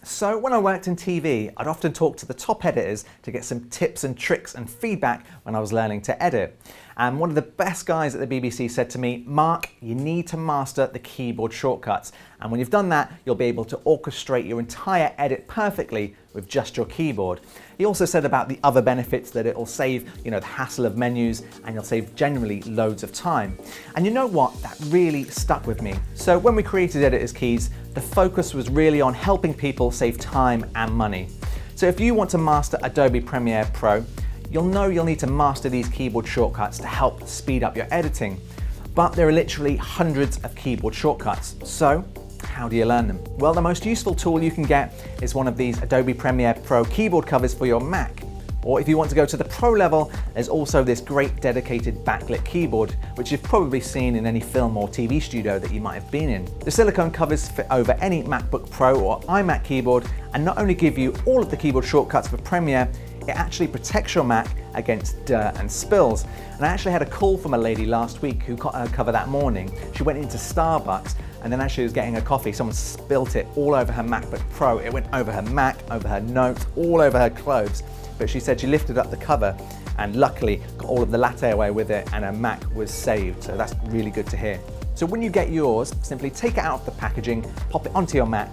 So when I worked in TV, I'd often talk to the top editors to get some tips and tricks and feedback when I was learning to edit. And one of the best guys at the BBC said to me, "Mark, you need to master the keyboard shortcuts. And when you've done that, you'll be able to orchestrate your entire edit perfectly with just your keyboard." He also said about the other benefits, that it'll save, the hassle of menus, and you'll save generally loads of time. And you know what? That really stuck with me. So when we created Editor's Keys, the focus was really on helping people save time and money. So if you want to master Adobe Premiere Pro, you'll need to master these keyboard shortcuts to help speed up your editing. But there are literally hundreds of keyboard shortcuts. So how do you learn them? Well, the most useful tool you can get is one of these Adobe Premiere Pro keyboard covers for your Mac. Or if you want to go to the pro level, there's also this great dedicated backlit keyboard, which you've probably seen in any film or TV studio that you might have been in. The silicone covers fit over any MacBook Pro or iMac keyboard and not only give you all of the keyboard shortcuts for Premiere, it actually protects your Mac against dirt and spills. And I actually had a call from a lady last week who got her cover that morning. She went into Starbucks, and then as she was getting her coffee, someone spilt it all over her MacBook Pro. It went over her Mac, over her notes, all over her clothes. But she said she lifted up the cover and luckily got all of the latte away with it, and her Mac was saved. So that's really good to hear. So when you get yours, simply take it out of the packaging, pop it onto your Mac,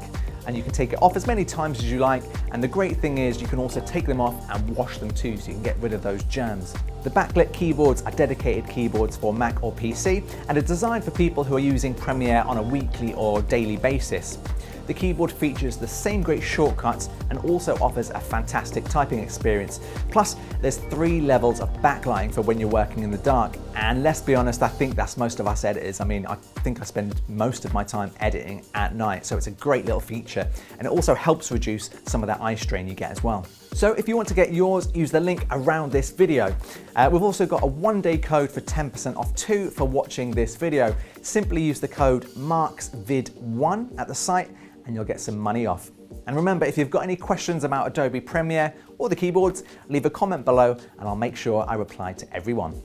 and you can take it off as many times as you like. And the great thing is you can also take them off and wash them too, so you can get rid of those germs. The backlit keyboards are dedicated keyboards for Mac or PC and are designed for people who are using Premiere on a weekly or daily basis. The keyboard features the same great shortcuts and also offers a fantastic typing experience. Plus, there's 3 levels of backlighting for when you're working in the dark. And let's be honest, I think that's most of us editors. I mean, I think I spend most of my time editing at night, so it's a great little feature. And it also helps reduce some of that eye strain you get as well. So if you want to get yours, use the link around this video. We've also got a 1-day code for 10% off too for watching this video. Simply use the code MARKSVID1 at the site and you'll get some money off. And remember, if you've got any questions about Adobe Premiere or the keyboards, leave a comment below and I'll make sure I reply to everyone.